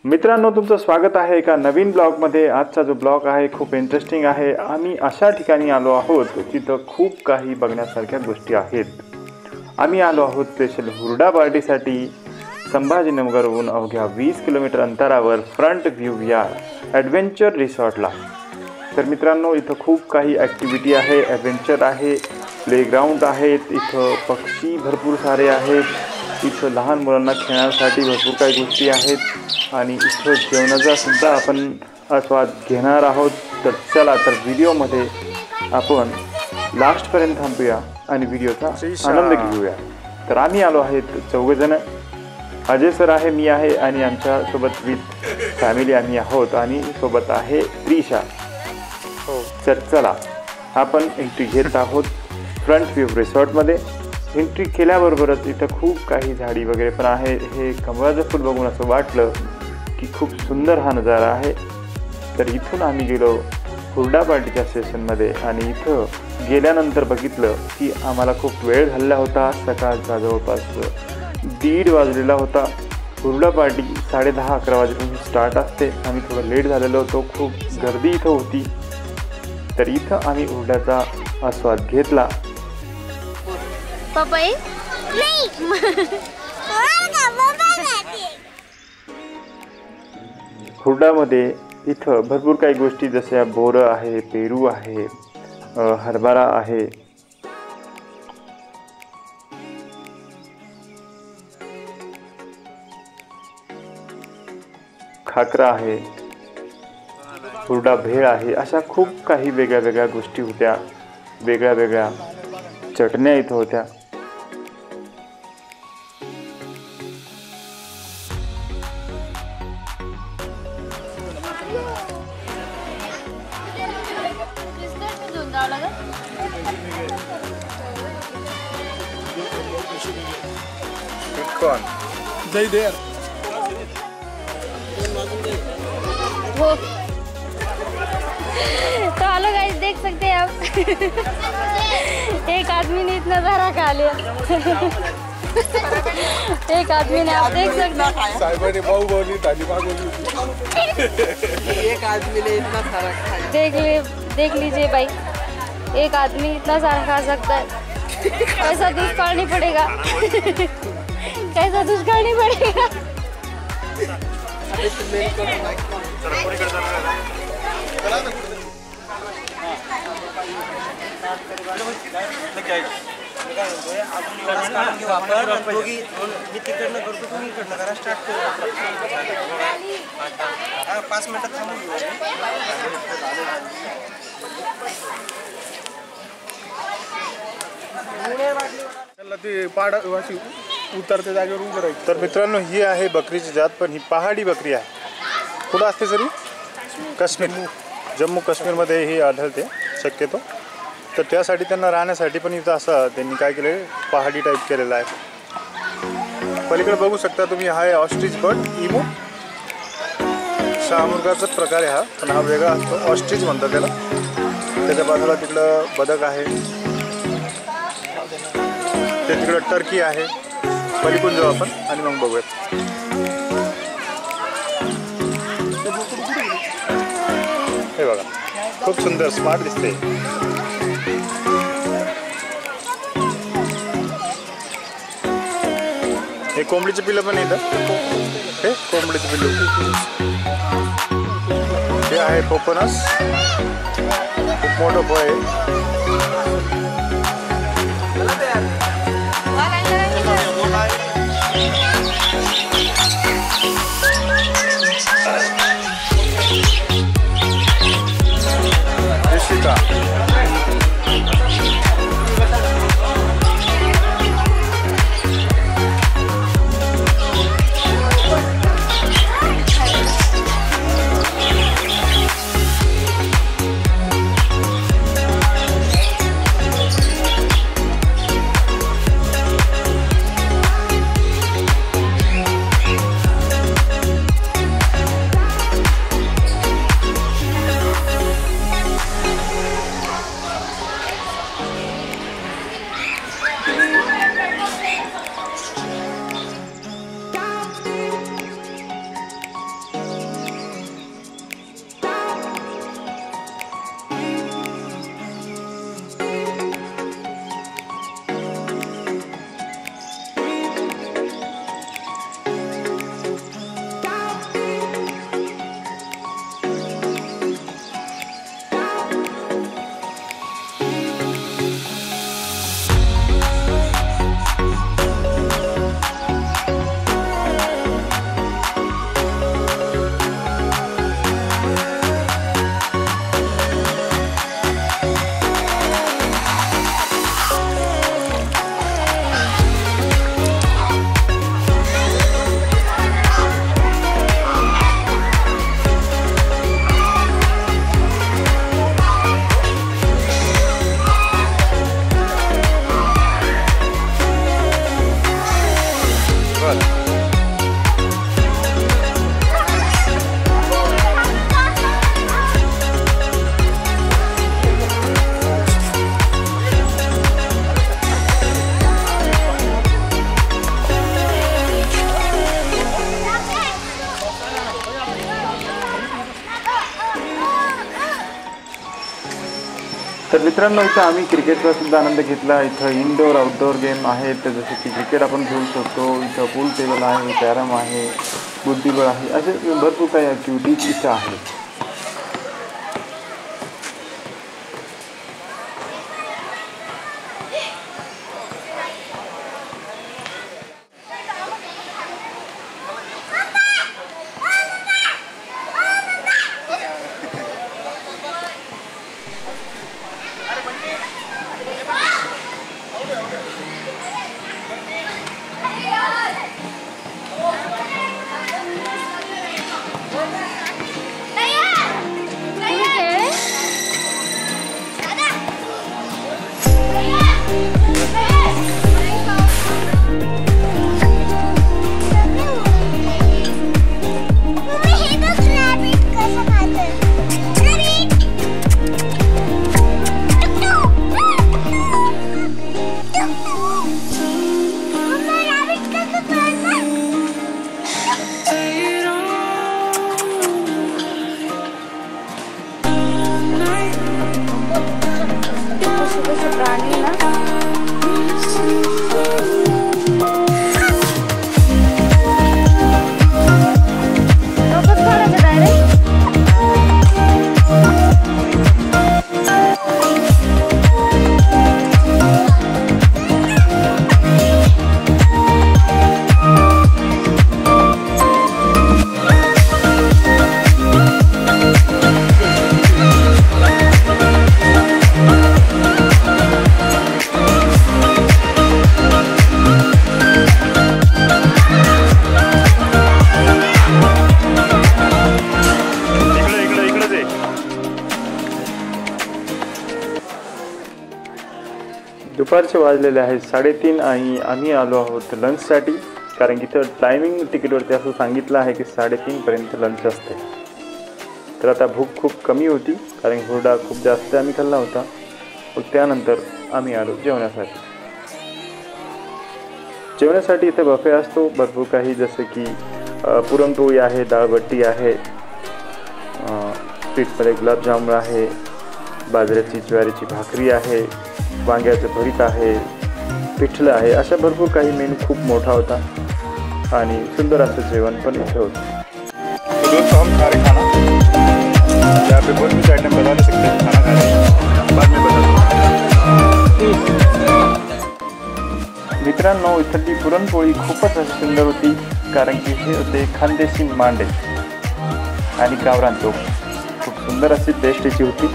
मित्रांनो, तुमचं स्वागत आहे एका नवीन ब्लॉगमध्ये। आजचा जो ब्लॉग आहे खूप इंटरेस्टिंग आहे। आम्ही अशा ठिकाणी आलो आहोत तिथं खूप काही बघण्यासारख्या गोष्टी आहेत। आम्ही आलो आहोत स्पेशल हुरडा पार्टीसाठी संभाजीनगरहून अवघ्या 20 किलोमीटर अंतरावर फ्रंट व्ह्यू या ॲडव्हेंचर रिसॉर्टला। तर मित्रांनो, इथं खूप काही ॲक्टिव्हिटी आहे, ॲडव्हेंचर आहे, प्लेग्राऊंड आहेत, इथं पक्षी भरपूर सारे आहेत, इथं लहान मुलांना खेळण्यासाठी भरपूर काही गोष्टी आहेत आणि इथं जेवणाचा सुद्धा आपण आस्वाद घेणार आहोत। तर चला तर व्हिडिओमध्ये आपण लास्टपर्यंत थांबूया आणि व्हिडिओचा आनंद घेऊया। तर आम्ही आलो आहेत 4 जण, अजय सर आहे, मी आहे आणि आमच्या सोबत विथ फॅमिली आम्ही आहोत आणि सोबत आहे त्रिशा। तर चला आपण एंट्री घेत आहोत फ्रंट व्ह्यू रिसॉर्टमध्ये। एंट्री केल्याबरोबरच इथं खूप काही झाडी वगैरे पण आहे। हे कमळाचं फूल बघून असं वाटलं की खूप सुंदर हा नजारा आहे। तर इथून आम्ही गेलो हुरडा पार्टीच्या स्टेशनमध्ये आणि इथं गेल्यानंतर बघितलं की आम्हाला खूप वेळ झालेला होता। सकाळचा जवळपास 1:30 वाजलेला होता। हुरडा पार्टी 10:30-11 वाजेपासून स्टार्ट असते। आम्ही थोडं लेट झालेलो होतो, खूप गर्दी इथं होती। तर इथं आम्ही हुरड्याचा आस्वाद घेतला। पपई नहीं हुरडामध्ये इथं भरपूर काही गोष्टी जशा बोरं आहे, पेरू आहे, हरभरा आहे, खाकरा आहे, हुरडा भेळ आहे, अशा खूप काही वेगळ्या वेगळ्या गोष्टी होत्या। वेगळ्या वेगळ्या चटण्या इथं होत्या। जय देर वो तो हेलो गाइस, देख सकते हैं आप एक आदमी ने इतना सारा खा लिया। एक आदमी ने, आप देख सकते हैं, साइबर ने बहु बोली तालिबान बोली एक आदमी ने इतना सारा खाया। देख लीजिए भाई, एक आदमी इतना सारा खा सकता है। कैसा दुष्काल नहीं पड़ेगा, कैसा दुष्काल नहीं पड़ेगा। उतरते जागेवर उभं राहायचं। तर मित्रांनो, ही आहे बकरीची जात, पण ही पहाडी बकरी आहे। कुठं असते सरी? काश्मीर, जम्मू काश्मीरमध्ये ही आढळते शक्यतो। तर त्यासाठी त्यांना राहण्यासाठी पण इथं असं त्यांनी काय केलं, पहाडी टाईप केलेलं आहे। पलीकडे बघू शकता तुम्ही, हा आहे ऑस्ट्रिच बर्ड, इमू शाहमुर्गाचाच प्रकार आहे हा, पण हा वेगळा असतो, ऑस्ट्रिच म्हणतात त्याला। त्याच्या बाजूला तिकडं बदक आहे, ते तिकडं टर्की आहे। पलीकडून जाऊ आपण आणि मग बघूयात। हे बघा, खूप सुंदर स्मार्ट दिसते। हे कोंबडीचे पिल्लं पण येतात, हे कोंबडीचे पिल्लू। हे आहे पोपनस, खूप मोठं फळ आहे। तर मित्रांनो, इथं आम्ही क्रिकेटचा सुद्धा आनंद घेतला। इथं इनडोअर आउटडोअर गेम आहेत, जसे की क्रिकेट आपण खेळू शकतो। इथं पूल टेबल आहे, कॅरम आहे, बुद्धिबळ आहे, असे भरपूर काही ॲक्टिव्हिटीज इथं आहेत। दुपारचे वाजलेले आहेत 3:30 आणि आम्ही आलो आहोत लंचसाठी, कारण की इथं टायमिंग तिकीटवरती असं सांगितलं आहे की 3:30 पर्यंत लंच असते। तर आता भूक खूप कमी होती, कारण हुरडा खूप जास्त आम्ही खाल्ला होता। मग त्यानंतर आम्ही आलो जेवणासाठी। जेवणासाठी इथे बफे असतो भरपूर काही, जसे की पुरणपोळी आहे, डाळबट्टी आहे, स्वीटमध्ये गुलाबजामुन आहे, बाजरीची ज्वारीची भाकरी आहे, वांग्याचं भरीत आहे, पिठलं आहे, अशा भरपूर काही मेनू खूप मोठा होता आणि सुंदर असं जेवण पण इथे होतं। दोस्तों, हम खा रहे खाना, यहाँ पे बहुत कुछ आइटम बता नहीं सकते, खाना खा रहे बाद में बतातो। मित्रांनो, इथली पुरणपोळी खूपच अशी सुंदर होती, कारण की हे होते खानदेशी मांडे आणि गावरान तूप, खूप सुंदर अशी टेस्ट याची होती।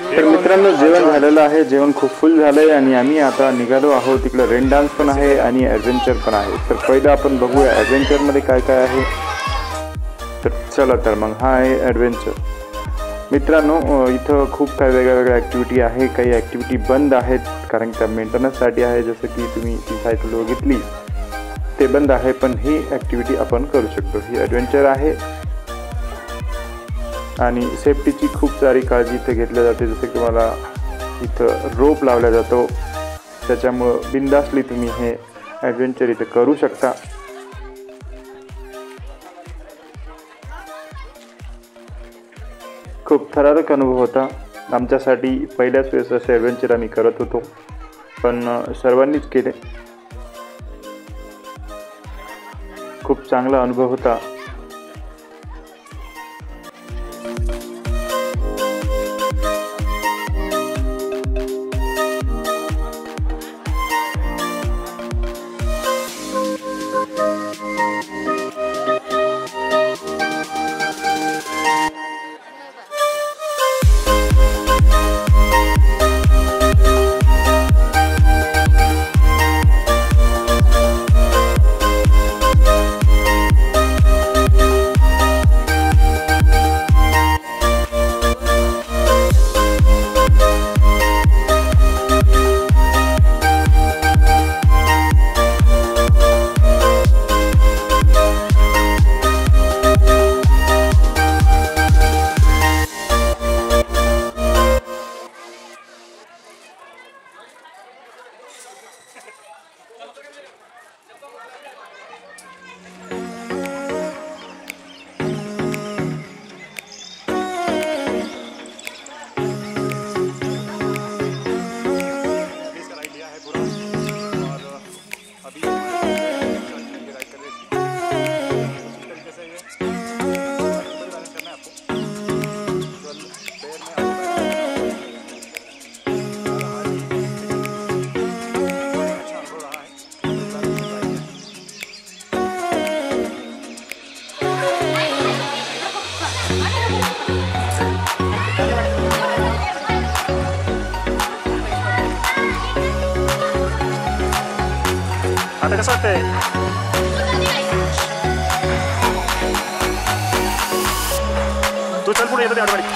तर मित्रांनो, जेवण झालेलं आहे, जेवण खूप फुल झालंय आणि आम्ही आता निघालो आहोत। तिकडे रेन डान्स पण आहे आणि ॲडव्हेंचर पण आहे। तर पहिलं आपण बघूया ॲडव्हेंचरमध्ये काय काय आहे। तर चला, तर मग हा आहे ॲडव्हेंचर। मित्रांनो, इथं खूप काही वेगळ्या ॲक्टिव्हिटी आहे, काही ॲक्टिव्हिटी बंद आहेत, कारण त्या मेंटेनन्ससाठी आहे। जसं की तुम्ही ती सायकल बघितली ते बंद आहे, पण ही ॲक्टिव्हिटी आपण करू शकतो। ही ॲडव्हेंचर आहे आणि सेफ्टीची खूप सारी काळजी इथे घेतली जाते। जसं की मला इथं रोप लावला जातो, त्याच्यामुळं बिनधास्तली तुम्ही हे ॲडव्हेंचर इथे करू शकता। खूप थरारक अनुभव होता आमच्यासाठी। पहिल्याच वेळेस असे ॲडव्हेंचर आम्ही करत होतो, पण सर्वांनीच केले। खूप चांगला अनुभव होता। आता कसं वाटतंय? तू चल पुढे, येतो ते ऑटोमॅटिक.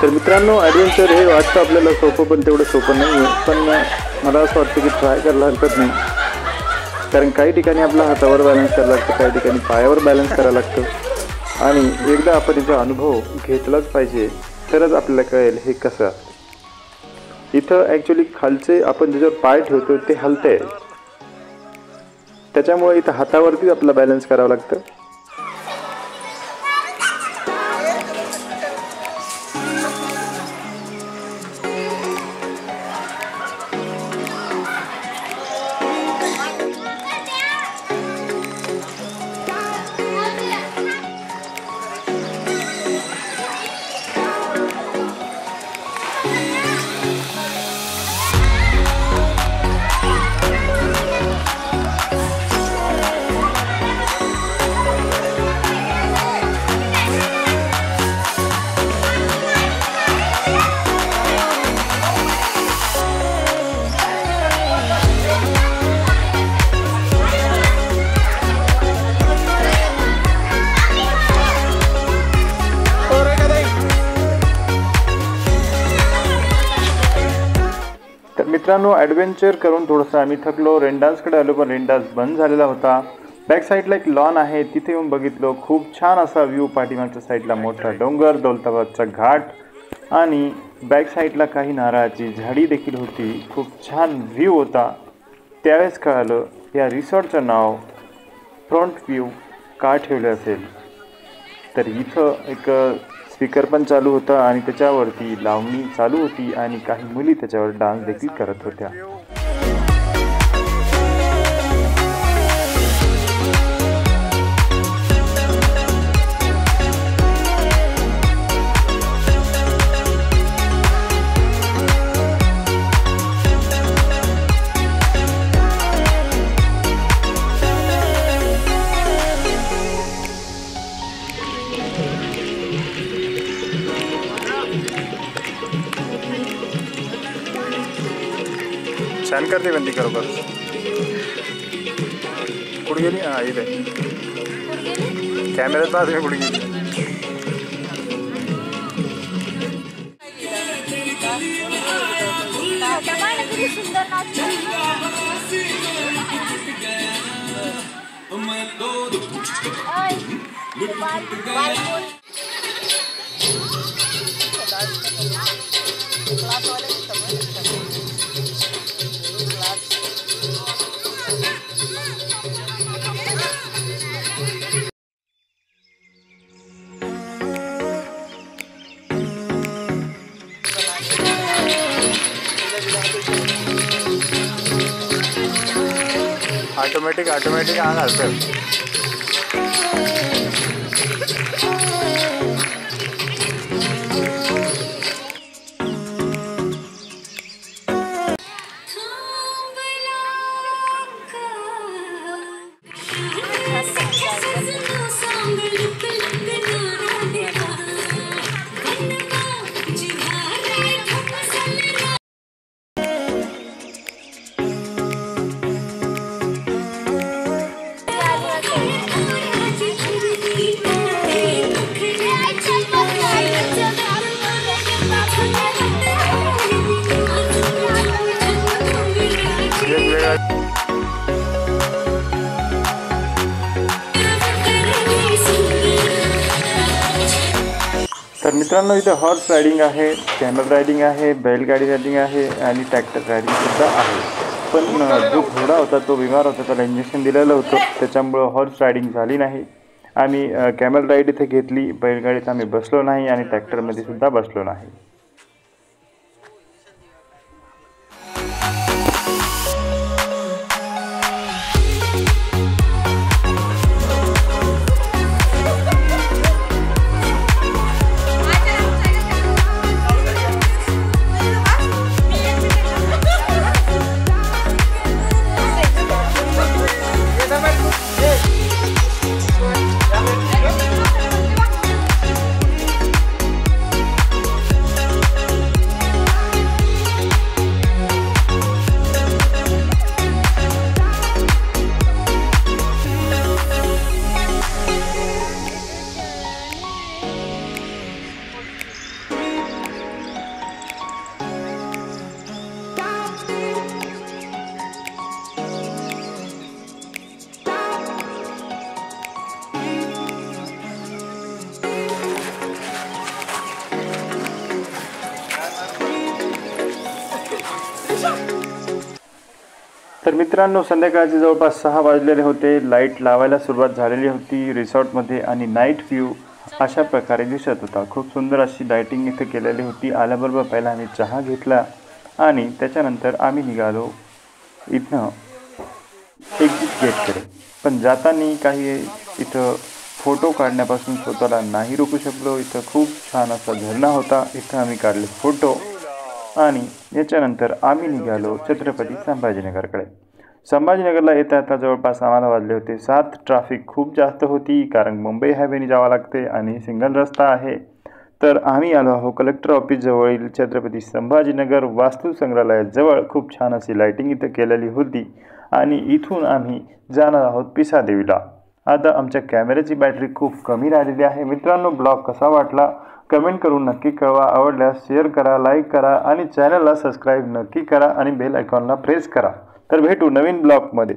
तर मित्रांनो, ॲडव्हेंचर हे वाटतं आपल्याला सोपं, पण तेवढं सोपं नाही आहे. पण मला असं वाटतं की ट्राय करायला हरकत नाही, कारण काही ठिकाणी आपला हातावर बॅलन्स करायला लागतं, काही ठिकाणी पायावर बॅलन्स करायला लागतं. आणि एकदा आपण याचा अनुभव घेतलाच पाहिजे, तरच आपल्याला कळेल हे कसं. इथं ॲक्च्युली खालचे आपण ज्याच्यावर पाय ठेवतो ते हलते, त्याच्यामुळे इथं हातावरतीच आपला बॅलन्स करावं लागतं. मित्रांनो, ॲडव्हेंचर करून थोडंसं आम्ही थकलो, रेन डान्सकडे आलो, पण रेन डान्स बंद झालेला होता. बॅक साईडला एक लॉन आहे, तिथे येऊन बघितलो. खूप छान असा व्ह्यू, पाठीमागच्या साईडला मोठा डोंगर, दौलताबादचा घाट आणि बॅक साईडला काही नारळाची झाडी देखील होती. खूप छान व्ह्यू होता. त्यावेळेस कळालं या रिसॉर्टचं नाव फ्रंट व्ह्यू का ठेवलं असेल. तर इथं एक स्पीकर पण चालू होता आणि त्याच्यावरती लावणी चालू होती आणि काही मुली त्याच्यावर डान्स देखील करत होत्या. छान करते बंदी खरोखर. कुठे गेली? हां, इथे कॅमेऱ्यात पाहते मी कुठे गेली. ऑटोमॅटिक आग घालतं. तर मित्रांनो इथे हॉर्स रायडिंग आहे, कॅमल रायडिंग आहे, बैलगाडी रायडिंग आहे आणि ट्रॅक्टर रायडिंगसुद्धा आहे. पण जो घोडा होता तो बिमार होता, त्याला इंजेक्शन दिलेलं होतं, त्याच्यामुळं हॉर्स रायडिंग झाली नाही. आम्ही कॅमल राईड इथे घेतली, बैलगाडीत आम्ही बसलो नाही आणि ट्रॅक्टरमध्ये सुद्धा बसलो नाही. तर मित्रांनो संध्याकाळचे जवळपास 6 वाजलेले होते. लाईट लावायला सुरुवात झालेली होती रिसॉर्टमध्ये आणि नाईट व्ह्यू अशा प्रकारे दिसत होता. खूप सुंदर अशी लाईटिंग इथे केलेली होती. आल्याबरोबर पहिला आम्ही चहा घेतला आणि त्याच्यानंतर आम्ही निघालो इथनं एक्झिट गेटकडे. पण जाताना काही इथं फोटो काढण्यापासून स्वतःला नाही रोखू शकलो. इथं खूप छान असा झरणा होता, इथं आम्ही काढले फोटो आणि याच्यानंतर आम्ही निघालो छत्रपती संभाजीनगरकडे. संभाजीनगरला येता येता जवळपास आम्हाला वाजले होते 7. ट्रॅफिक खूप जास्त होती कारण मुंबई हायवेने जावं लागते आणि सिंगल रस्ता आहे. तर आम्ही आलो आहोत कलेक्टर ऑफिसजवळील छत्रपती संभाजीनगर वास्तू संग्रहालयाजवळ. खूप छान अशी लाईटिंग इथं केलेली होती आणि इथून आम्ही जाणार आहोत पिसादेवीला. आता आमच्या कॅमेऱ्याची बॅटरी खूप कमी राहिलेली आहे. मित्रांनो ब्लॉग कसा वाटला कमेंट करून नक्की कळवा. आवडल्यास शेअर करा, लाईक करा आणि चॅनलला सबस्क्राईब नक्की करा आणि बेल आयकॉनला प्रेस करा. तर भेटू नवीन ब्लॉगमध्ये.